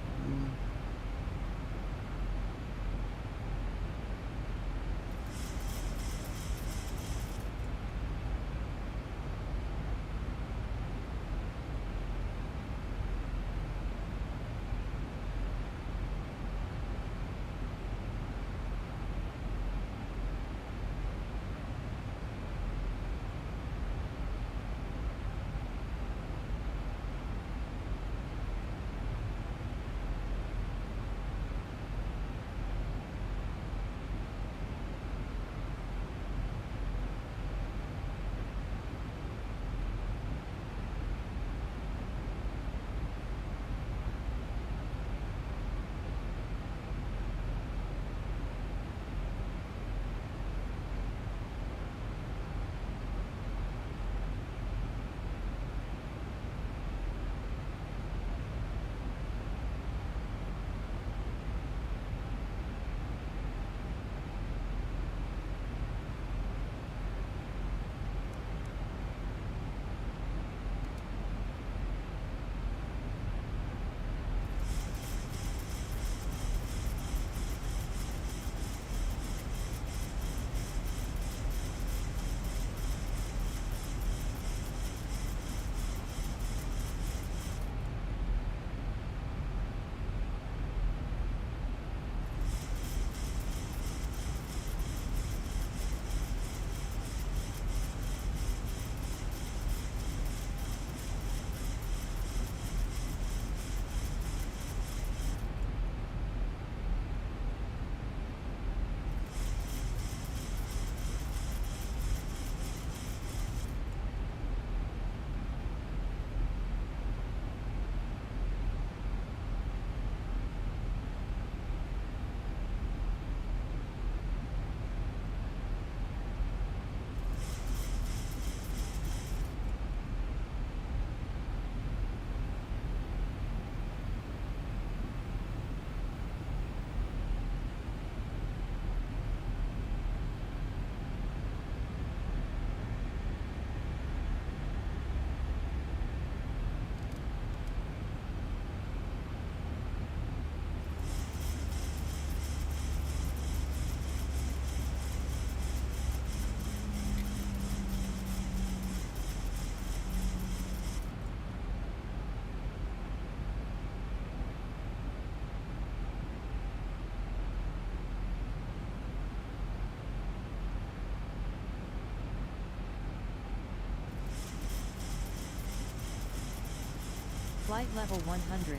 Flight level 100,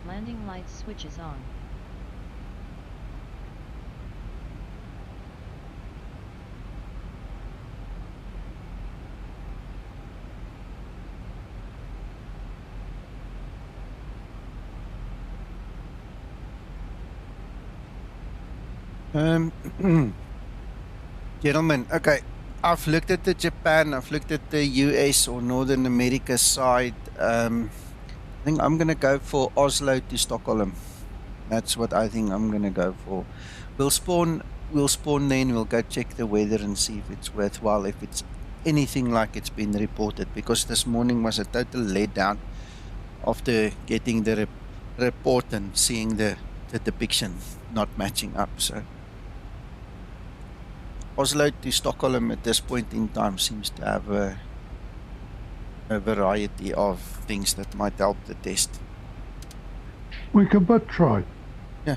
landing lights switches on.
Gentlemen, okay, I've looked at the Japan, I've looked at the US or Northern America side. I think I'm going to go for Oslo to Stockholm. That's what I think I'm going to go for. We'll spawn then, we'll go check the weather and see if it's worthwhile, if it's anything like it's been reported, because this morning was a total letdown after getting the report and seeing the depiction not matching up. So Oslo to Stockholm at this point in time seems to have a variety of things that might help the test.
We can but try.
Yeah,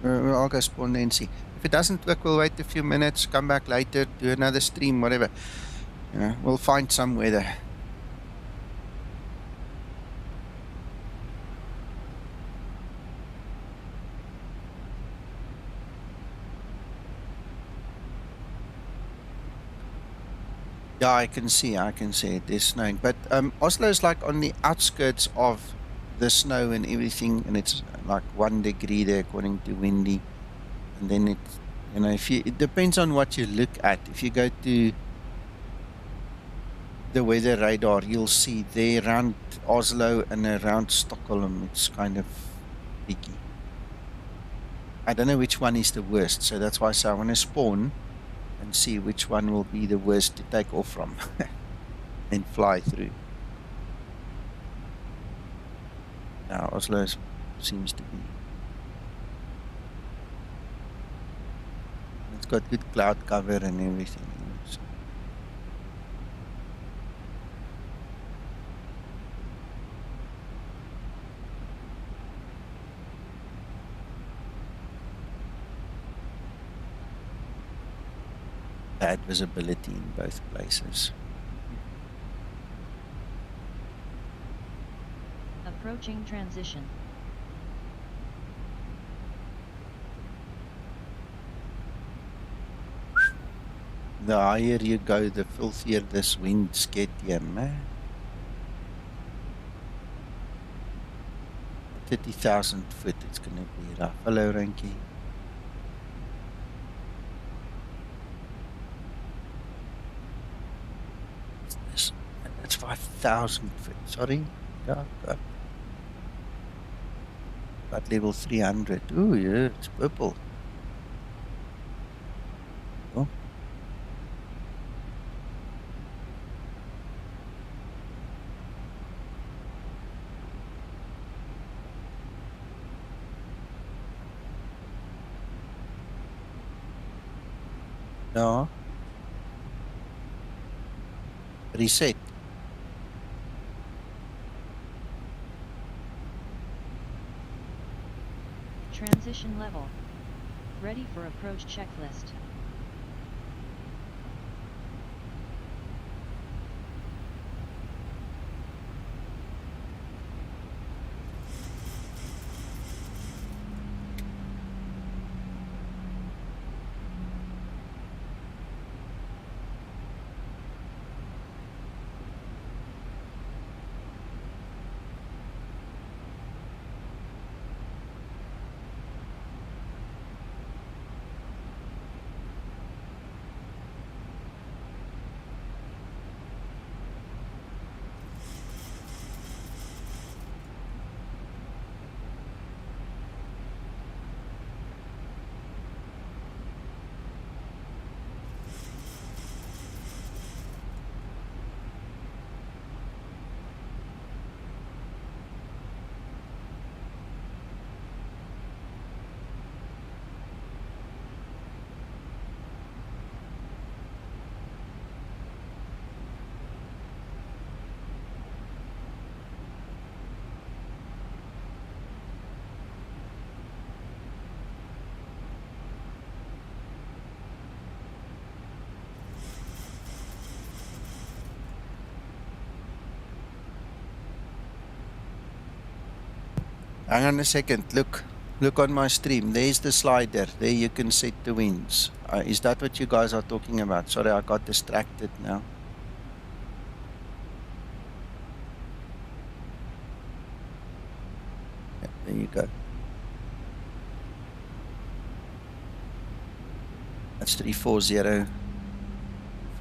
I'll go spawn and see. If it doesn't work, we'll wait a few minutes, come back later, do another stream, whatever. You know, we'll find some weather. Yeah, I can see it. There's snowing. But Oslo is like on the outskirts of the snow and everything, and it's like 1 degree there according to Windy. And then it, you know, it depends on what you look at. If you go to the weather radar, you'll see there around Oslo and around Stockholm, it's kind of leaky. I don't know which one is the worst, so that's why I say I want to spawn and see which one will be the worst to take off from and fly through. Now Oslo seems to be. It's got good cloud cover and everything. So. Bad visibility in both places.
Approaching transition.
The higher you go, the filthier this winds get, yeah, man. 30,000 foot, it's going to be rough. Hello, Ranky. That's 5,000 foot, sorry. Yeah, God. About level 300. Oh, yeah, it's purple. Oh. No. Reset.
Transition level. Ready for approach checklist.
Hang on a second. Look on my stream. There's the slider. There you can set the winds. Is that what you guys are talking about? Sorry, I got distracted now. Yeah, there you go. That's 340,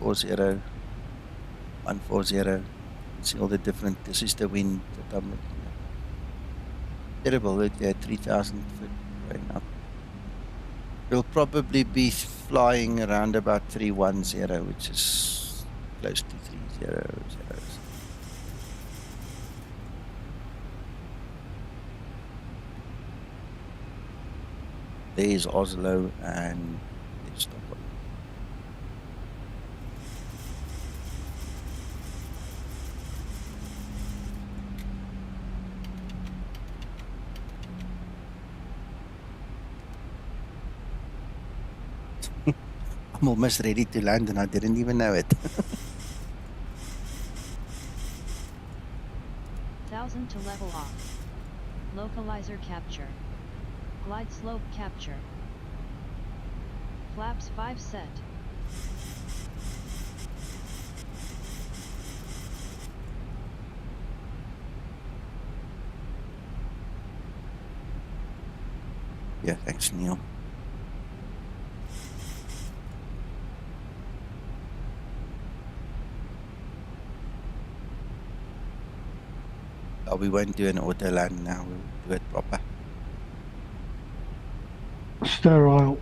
40, 140. See all the different. This is the wind that I'm looking at. Terrible, look there, 3,000 foot going up. We'll probably be flying around about 310, which is close to 300. There's Oslo and there's Stockholm. I'm almost ready to land and I didn't even know it.
1000 to level off. Localizer capture. Glide slope capture. Flaps 5 set.
Yeah, thanks, Neil. Oh, we won't do an auto land now, we'll do it proper.
Sterile.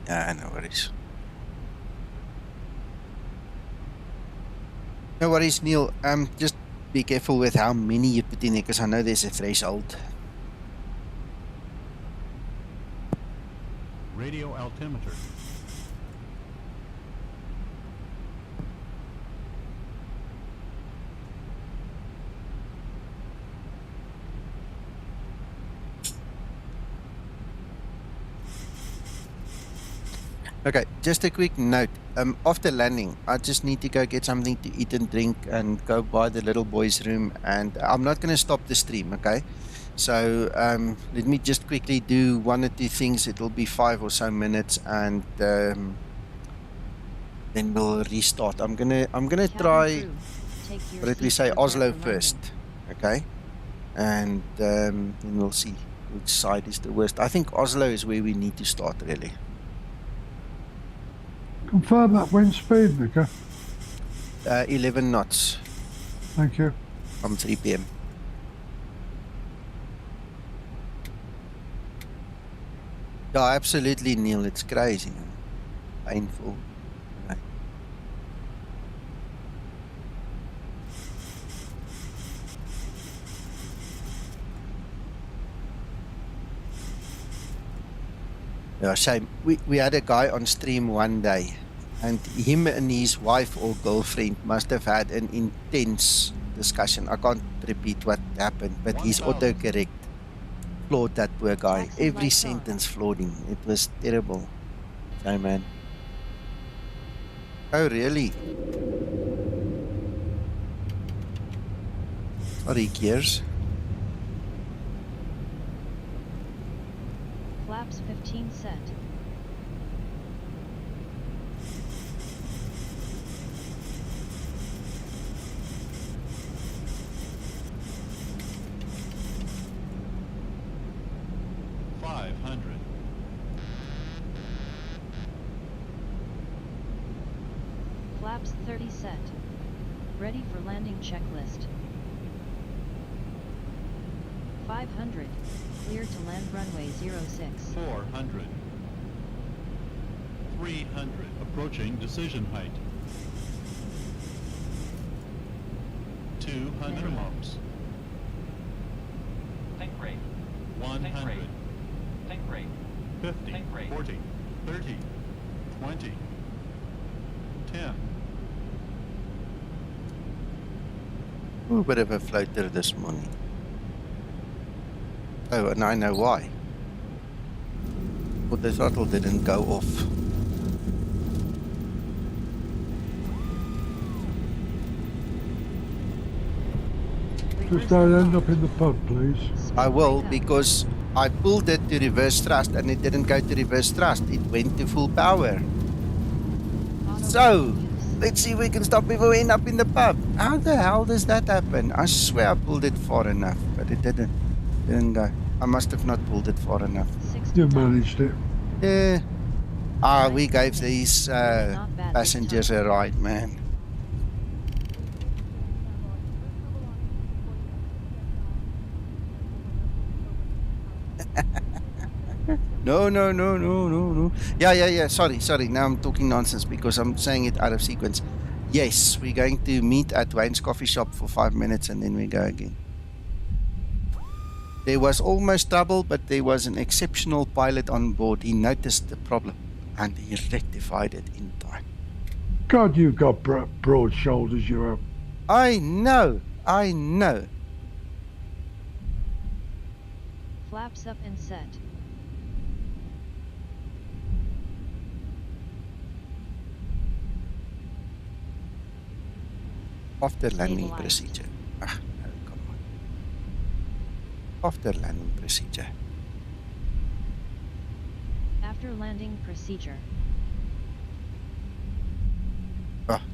No worries. No worries, Neil. Just be careful with how many you put in there, because I know there's a threshold.
Radio altimeter.
Okay, just a quick note. After landing, I just need to go get something to eat and drink and go by the little boy's room. And I'm not going to stop the stream, okay? So let me just quickly do one or two things. It'll be 5 or so minutes, and then we'll restart. I'm gonna try. What did we say? Oslo first, okay? And then we'll see which side is the worst. I think Oslo is where we need to start, really.
Confirm that wind speed, Nicker.
11 knots.
Thank you.
From 3 p.m. Yeah, absolutely, Neil. It's crazy. Painful. Right. Yeah, shame. We had a guy on stream one day, and him and his wife or girlfriend must have had an intense discussion. I can't repeat what happened, but his autocorrect floored that poor guy. Every sentence floored him. It was terrible. So, man. Oh, really? Sorry, Gears.
Flaps 15 set. Flaps 30 set. Ready for landing checklist. 500. Clear to land runway 06.
400. 300. Approaching decision height. 200 lumps.
Think rate.
100.
Think rate.
50.
Think rate.
40. 30. 20. 10.
Ooh, bit of a floater this morning. Oh, and I know why. But the throttle didn't go off.
Just don't end up in the pub, please.
I will, because I pulled it to reverse thrust and it didn't go to reverse thrust. It went to full power. So, let's see if we can stop before we end up in the pub. How the hell does that happen? I swear I pulled it far enough, but it didn't go. I must have not pulled it far enough.
You managed it.
Yeah. We gave these passengers a ride, man. No. Yeah. Sorry. Now I'm talking nonsense because I'm saying it out of sequence. Yes, we're going to meet at Wayne's coffee shop for 5 minutes and then we go again. There was almost trouble, but there was an exceptional pilot on board. He noticed the problem and he rectified it in time.
God, you've got broad shoulders, you have.
I know.
Flaps up and set.
After landing procedure. No, come on. After landing procedure.
After landing procedure.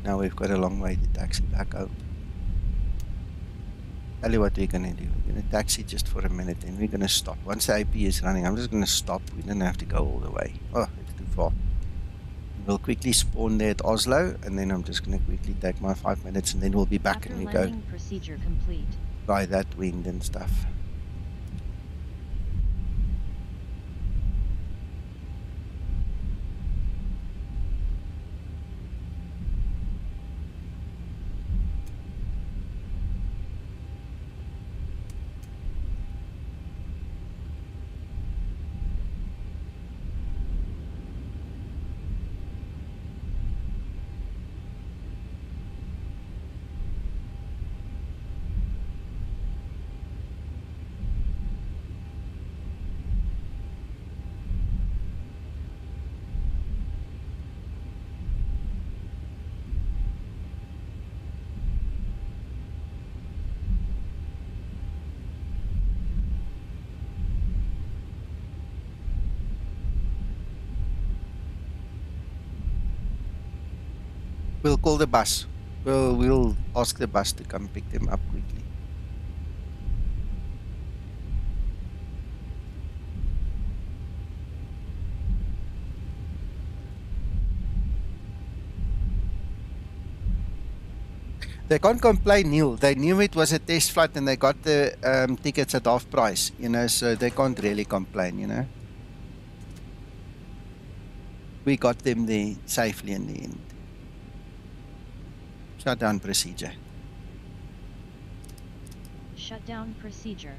Now we've got a long way to taxi back home. Tell you what we're going to do. We're going to taxi just for a minute and we're going to stop. Once the AP is running, I'm just going to stop. We don't have to go all the way. Oh, it's too far. We'll quickly spawn there at Oslo, and then I'm just going to quickly take my 5 minutes, and then we'll be back
After
and we
landing
go
procedure complete.
try that wind and stuff. We'll call the bus. We'll ask the bus to come pick them up quickly. They can't complain, Neil. They knew it was a test flight and they got the tickets at half price, you know, so they can't really complain, you know. We got them there safely in the end. Shutdown procedure.
Shutdown procedure.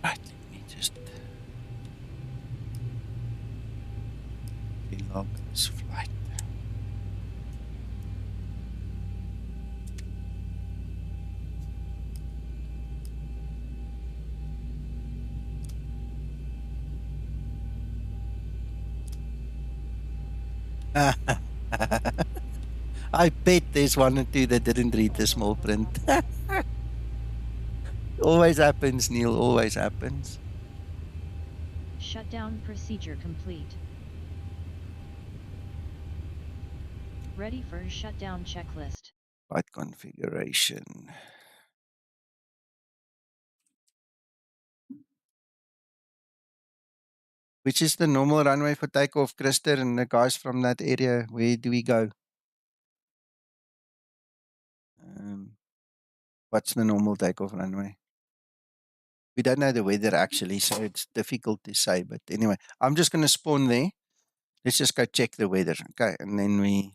Right, let me just log this flight. I bet there's one or two that didn't read the small print. Always happens, Neil, always happens.
Shutdown procedure complete. Ready for shutdown checklist.
Flight configuration. Which is the normal runway for takeoff, Krister, and the guys from that area? Where do we go? What's the normal takeoff runway? We don't know the weather actually, so it's difficult to say. But anyway, I'm just going to spawn there. Let's just go check the weather, okay? And then we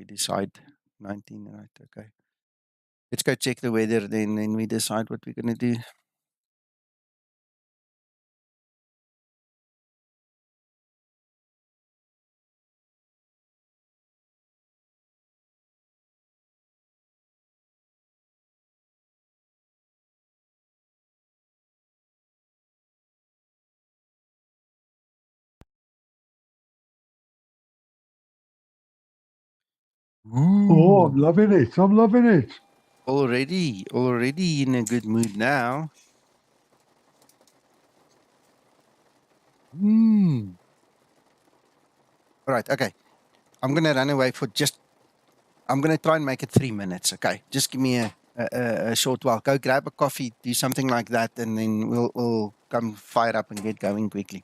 decide. 19, right? Okay. Let's go check the weather, then we decide what we're going to do.
Oh, I'm loving it. I'm loving it.
Already in a good mood now. All right, okay. I'm going to run away for I'm going to try and make it 3 minutes, okay? Just give me a short while. Go grab a coffee, do something like that, and then we'll come fire up and get going quickly.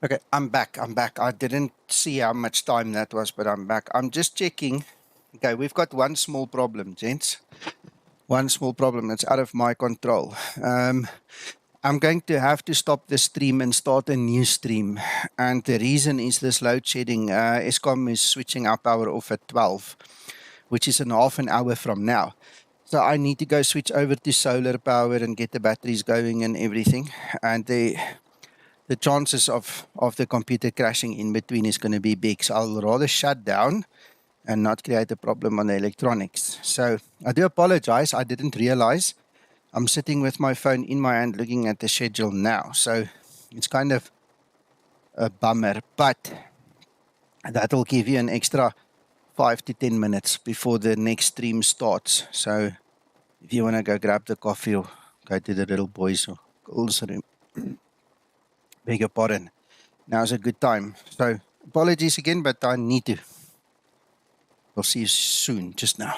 Okay, I'm back. I didn't see how much time that was, but I'm back. I'm just checking. Okay, we've got one small problem, gents. One small problem that's out of my control. I'm going to have to stop the stream and start a new stream. And the reason is this load shedding. Eskom is switching our power off at 12, which is in half an hour from now. So I need to go switch over to solar power and get the batteries going and everything. And the chances of the computer crashing in between is going to be big. So I'll rather shut down and not create a problem on the electronics. So I do apologize. I didn't realize I'm sitting with my phone in my hand looking at the schedule now. So it's kind of a bummer, but that'll give you an extra 5 to 10 minutes before the next stream starts. So if you want to go grab the coffee or go to the little boys or girls room, beg your pardon. Now's a good time. So apologies again, but I need to. We'll see you soon, just now.